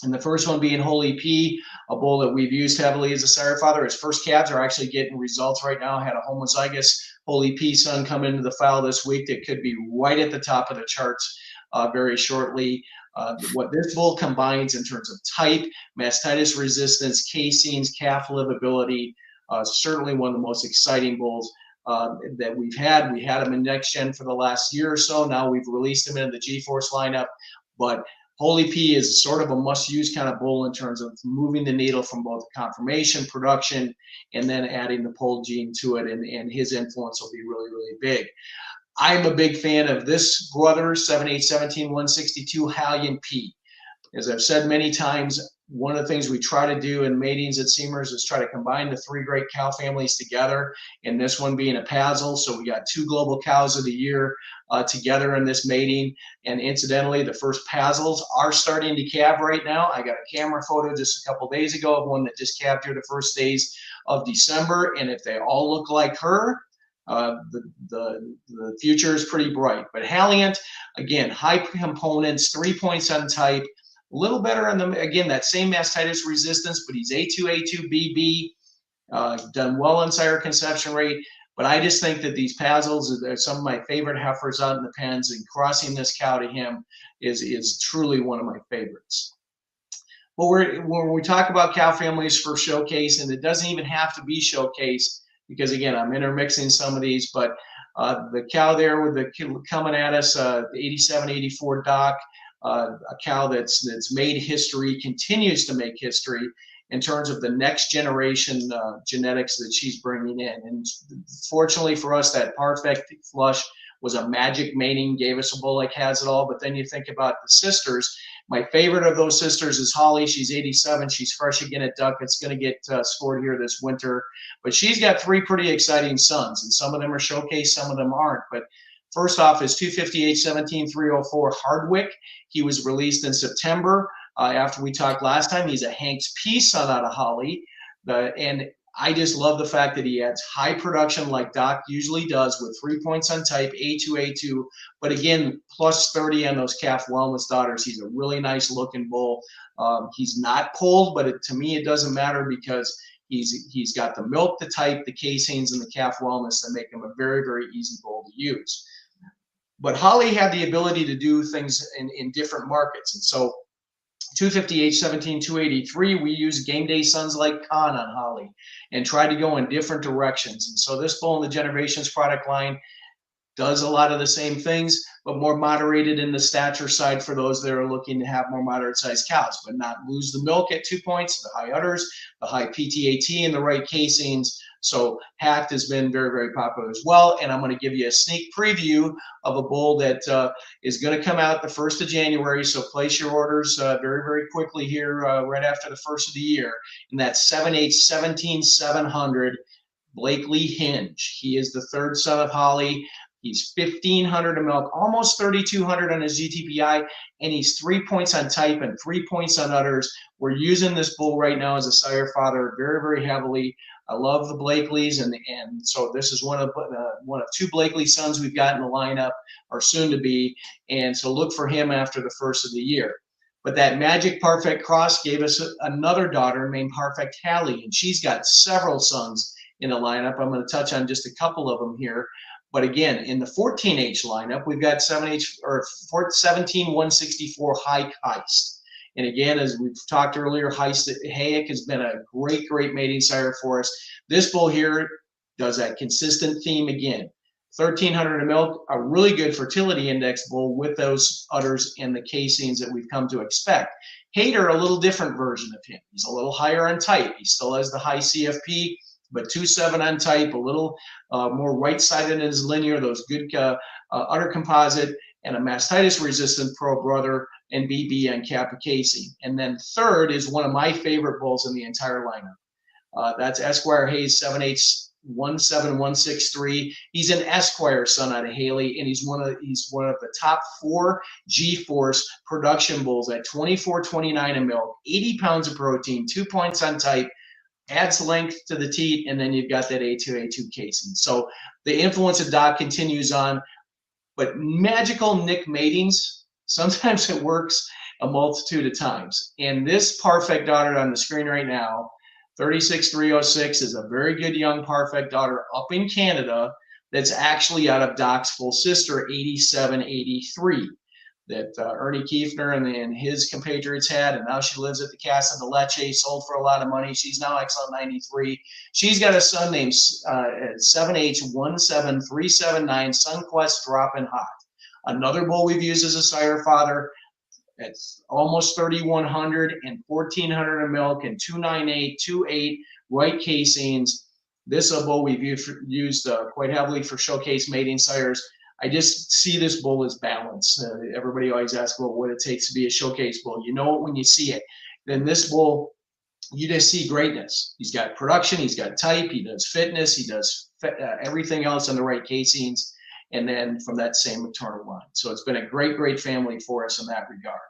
And the first one being Holy P, a bull that we've used heavily as a sire father. His first calves are actually getting results right now. Had a homozygous Holy P son come into the foal this week that could be right at the top of the charts very shortly. What this bull combines in terms of type, mastitis resistance, caseins, calf livability, certainly one of the most exciting bulls that we've had. We had him in next gen for the last year or so. Now we've released him into the G-Force lineup, but Holy P is sort of a must-use kind of bull in terms of moving the needle from both conformation, production, and then adding the polled gene to it, and his influence will be really, really big. I'm a big fan of this brother, 7-8-17-162 Hallian P. As I've said many times, one of the things we try to do in matings at Seamers is try to combine the 3 great cow families together, and this one being a Pazel. So we got 2 global cows of the year together in this mating. And incidentally, the first Pazels are starting to calve right now. I got a camera photo just a couple days ago of one that just calved here the first days of December. And if they all look like her, the future is pretty bright. But Halliant, again, high components, 3 points on type, a little better on them. Again, that same mastitis resistance, but he's A2, BB, done well on sire conception rate. But I just think that these Pazels are some of my favorite heifers out in the pens, and crossing this cow to him is truly one of my favorites. But when we talk about cow families for showcase, and it doesn't even have to be showcase, because again, I'm intermixing some of these, but the cow there with the coming at us, the 87-84 Doc, a cow that's made history, continues to make history in terms of the next generation genetics that she's bringing in. And fortunately for us, that Parfect flush was a magic mating, gave us a bull like Has It All. But then you think about the sisters. My favorite of those sisters is Holly. She's 87. She's fresh again at Duck. It's going to get scored here this winter. But she's got 3 pretty exciting sons, and some of them are showcase, some of them aren't. But first off is 258-17-304 Hardwick. He was released in September after we talked last time. He's a Hanks P son out of Holly. And I just love the fact that he adds high production like Doc usually does with 3 points on type, A2, but again, plus 30 on those calf wellness daughters. He's a really nice looking bull. He's not pulled, but to me, it doesn't matter because he's got the milk, the type, the caseins, and the calf wellness that make him a very, very easy bull to use. But Holly had the ability to do things in different markets. And so 258-17-283, we use Game Day Sons Like Khan on Holly and try to go in different directions. And so this bull in the Generations product line does a lot of the same things, but more moderated in the stature side for those that are looking to have more moderate sized cows, but not lose the milk at 2 points, the high udders, the high PTAT, and the right casings. So Hacked has been very, very popular as well. And I'm going to give you a sneak preview of a bull that is going to come out the 1st of January. So place your orders very, very quickly here right after the 1st of the year. And that's 7-8-17-700 Blakely Hinge. He is the 3rd son of Holly. He's 1,500 in milk, almost 3,200 on his GTPI, and he's 3 points on type and 3 points on udders. We're using this bull right now as a sire father very, very heavily. I love the Blakeleys, and so this is one of 2 Blakely sons we've got in the lineup, or soon to be, and so look for him after the first of the year. But that Magic Parfait cross gave us another daughter named Parfait Hallie, and she's got several sons in the lineup. I'm going to touch on just a couple of them here. But again, in the 14H lineup, we've got 17-164 Hike Heist. And again, as we've talked earlier, Hayek has been a great, great mating sire for us. This bull here does that consistent theme again. 1,300 in milk, a really good fertility index bull with those udders and the casings that we've come to expect. Hater, a little different version of him. He's a little higher on type. He still has the high CFP, but 2.7 on type, a little more right-sided in his linear, those good udder composite, and a mastitis-resistant pro brother and BB on Kappa casing. And then third is one of my favorite bulls in the entire lineup. That's Esquire Hayes 7H17163. He's an Esquire son out of Haley, and he's one of the top 4 G-Force production bulls at 24.29 in milk, 80 pounds of protein, 2 points on type, adds length to the teat, and then you've got that A2 casing. So the influence of Doc continues on, but magical Nick matings, sometimes it works a multitude of times. And this Parfait daughter on the screen right now, 36306, is a very good young Parfait daughter up in Canada that's actually out of Doc's full sister, 8783, that Ernie Kiefner and his compatriots had, and now she lives at the Casa de Leche, sold for a lot of money. She's now excellent 93. She's got a son named 7H17379, Sunquest Droppin' Hot. Another bull we've used as a sire father. It's almost 3,100 and 1,400 in milk and 298, 2.8 white casings. This is a bull we've used quite heavily for showcase mating sires. I just see this bull as balanced. Everybody always asks, well, what it takes to be a showcase bull. You know it when you see it. Then this bull, you just see greatness. He's got production, he's got type, he does fitness, he does everything else on the right casings, and then from that same maternal line. So it's been a great, great family for us in that regard.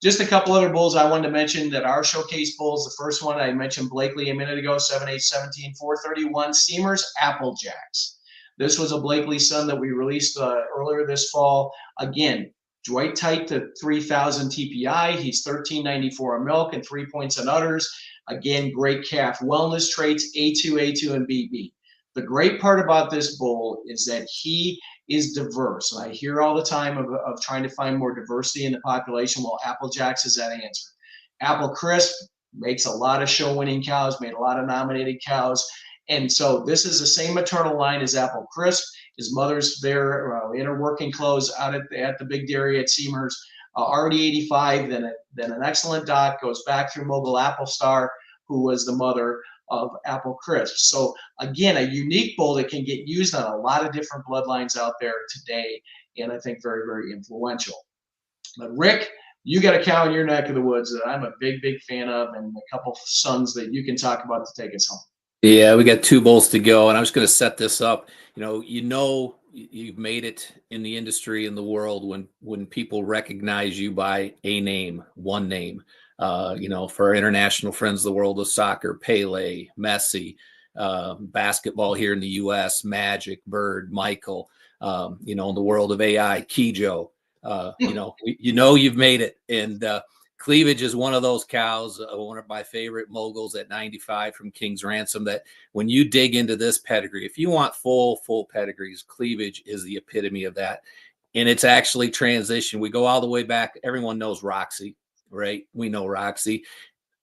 Just a couple other bulls I wanted to mention that are showcase bulls. The first one I mentioned Blakely a minute ago, 7H17431, Seamers Applejacks. This was a Blakely son that we released earlier this fall. Again, Dwight tight to 3,000 TPI. He's 1394 in milk and 3 points on udders. Again, great calf wellness traits, A2, and BB. The great part about this bull is that he is diverse. And I hear all the time of trying to find more diversity in the population. Well, Applejacks is that answer. Apple Crisp makes a lot of show-winning cows, made a lot of nominated cows. And so this is the same maternal line as Apple Crisp. His mother's there in her working clothes out at the big dairy at Seamers. Already 85, then an excellent doc, goes back through Mogul Apple Star, who was the mother of Apple Crisp. So again, a unique bull that can get used on a lot of different bloodlines out there today, and I think very, very influential. But Rick, you got a cow in your neck of the woods that I'm a big, big fan of, and a couple sons that you can talk about to take us home. Yeah, we got 2 bulls to go, and I'm just going to set this up. You've made it in the industry, in the world, when people recognize you by a name, one name. For our international friends, the world of soccer, Pele, Messi, basketball here in the U.S., Magic, Bird, Michael, in the world of AI, Kijo, you've made it. And Cleavage is one of those cows, one of my favorite moguls at 95 from King's Ransom, that when you dig into this pedigree, if you want full pedigrees, Cleavage is the epitome of that. And it's actually transitioned. We go all the way back. Everyone knows Roxy, right? We know Roxy. A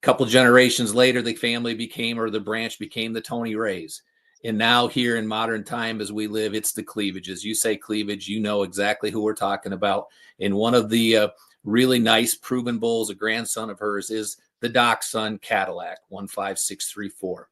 couple generations later, the family became, or the branch became, the Tony Rays. And now here in modern time as we live, it's the Cleavages. You say Cleavage, you know exactly who we're talking about. And one of the really nice proven bulls, a grandson of hers, is the Doc's son, Cadillac, 15634.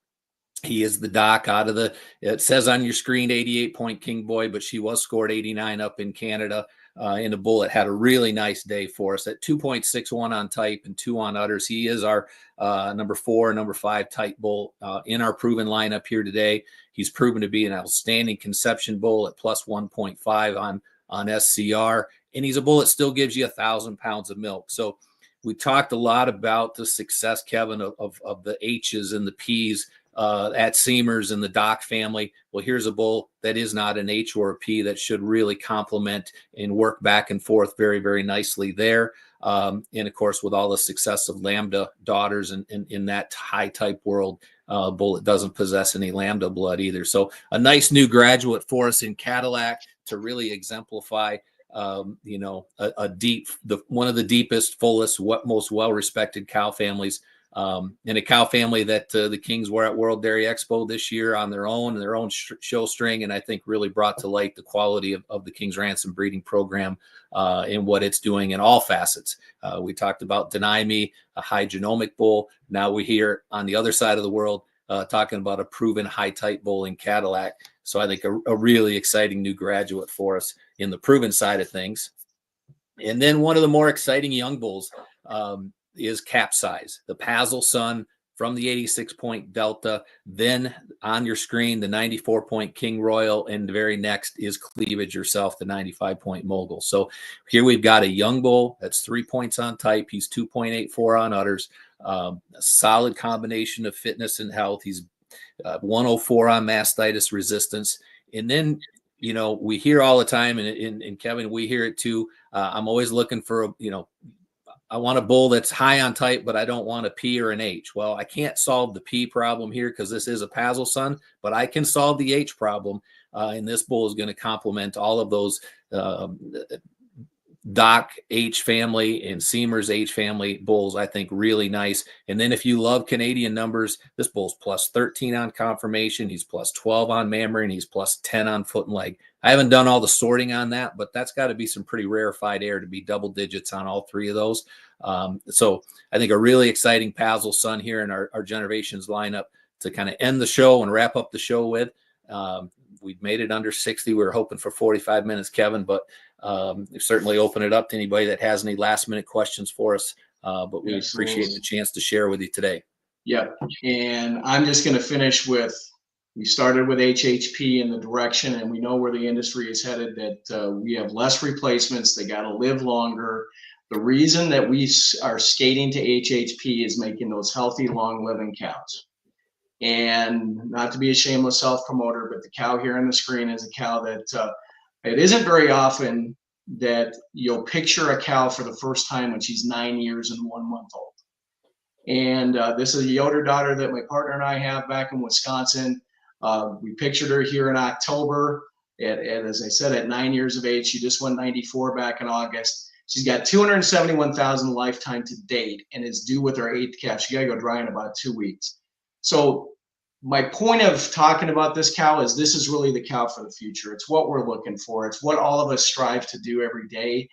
He is the Doc out of it says on your screen 88 point King Boy, but she was scored 89 up in Canada. in a bull that had a really nice day for us at 2.61 on type and 2 on udders. He is our number 4, number 5 type bull in our proven lineup here today. He's proven to be an outstanding conception bull at plus 1.5 on SCR, and he's a bull that still gives you 1,000 pounds of milk. So we talked a lot about the success, Kevin, of the H's and the P's at Seamers and the Doc family. Well, here's a bull that is not an H or a P that should really complement and work back and forth very, very nicely there. And of course, with all the success of Lambda daughters in that high type world, bull that doesn't possess any Lambda blood either. So a nice new graduate for us in Cadillac to really exemplify one of the deepest, fullest, most well-respected cow families, and a cow family that the Kings were at World Dairy Expo this year on their own show string, and I think really brought to light the quality of the Kings Ransom breeding program and what it's doing in all facets. We talked about Deny Me, a high genomic bull. Now we hear on the other side of the world talking about a proven high type bull in Cadillac. So I think a really exciting new graduate for us in the proven side of things. And then one of the more exciting young bulls is Capsize, the Pazel son from the 86-point Delta. Then on your screen, the 94-point King Royal, and the very next is Cleavage yourself, the 95-point Mogul. So here we've got a young bull that's 3 points on type. He's 2.84 on udders. A solid combination of fitness and health. He's 104 on mastitis resistance. And then, we hear all the time, and Kevin, we hear it too. I'm always looking for, I want a bull that's high on type, but I don't want a P or an H. Well, I can't solve the P problem here because this is a Pazel son, but I can solve the H problem. And this bull is going to complement all of those Doc H family and Seamers H family bulls, I think really nice. And then if you love Canadian numbers, this bull's plus 13 on conformation. He's plus 12 on mammary, and he's plus 10 on foot and leg. I haven't done all the sorting on that, but that's got to be some pretty rarefied air to be double digits on all 3 of those. So I think a really exciting Pazel son here in our Generations lineup to kind of end the show and wrap up the show with. We've made it under 60. We were hoping for 45 minutes, Kevin, but certainly open it up to anybody that has any last minute questions for us. But we appreciate the chance to share with you today. Yep. And I'm just going to finish with, we started with HHP in the direction, and we know where the industry is headed, that we have less replacements. They got to live longer. The reason that we are skating to HHP is making those healthy, long living cows. And not to be a shameless self-promoter, but the cow here on the screen is a cow that it isn't very often that you'll picture a cow for the first time when she's 9 years and 1 month old. And this is a Yoder daughter that my partner and I have back in Wisconsin. We pictured her here in October. As I said, at 9 years of age, she just went 94 back in August. She's got 271,000 lifetime to date and is due with her 8th calf. She got to go dry in about 2 weeks. So my point of talking about this cow is this is really the cow for the future. It's what we're looking for. It's what all of us strive to do every day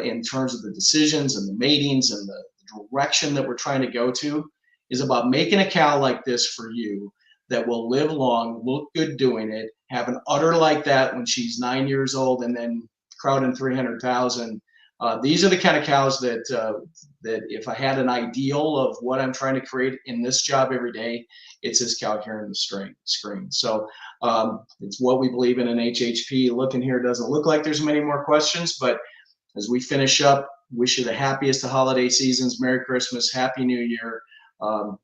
in terms of the decisions and the matings and the direction that we're trying to go to, is about making a cow like this for you that will live long, look good doing it, have an udder like that when she's 9 years old, and then crowding 300,000. These are the kind of cows that if I had an ideal of what I'm trying to create in this job every day, it's this cow here in the screen. So it's what we believe in HHP. Looking here, doesn't look like there's many more questions, but as we finish up, wish you the happiest of holiday seasons. Merry Christmas, Happy New Year.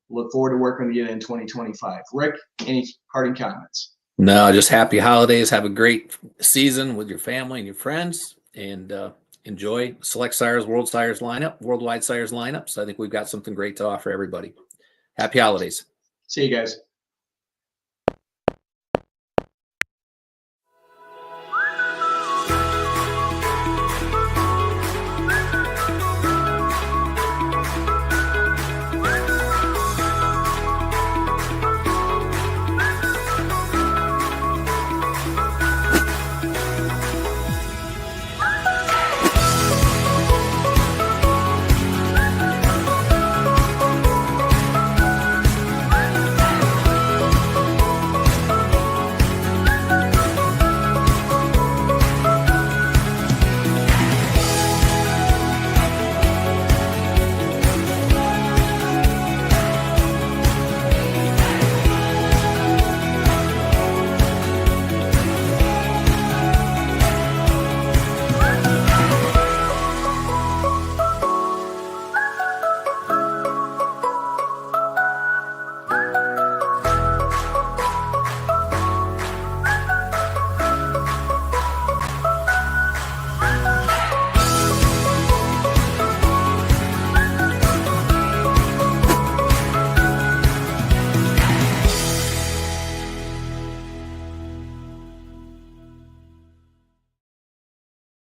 Look forward to working with you in 2025. Rick, any parting comments? No, just happy holidays. Have a great season with your family and your friends, and enjoy Select Sires, Worldwide Sires lineup. So I think we've got something great to offer everybody. Happy holidays. See you guys.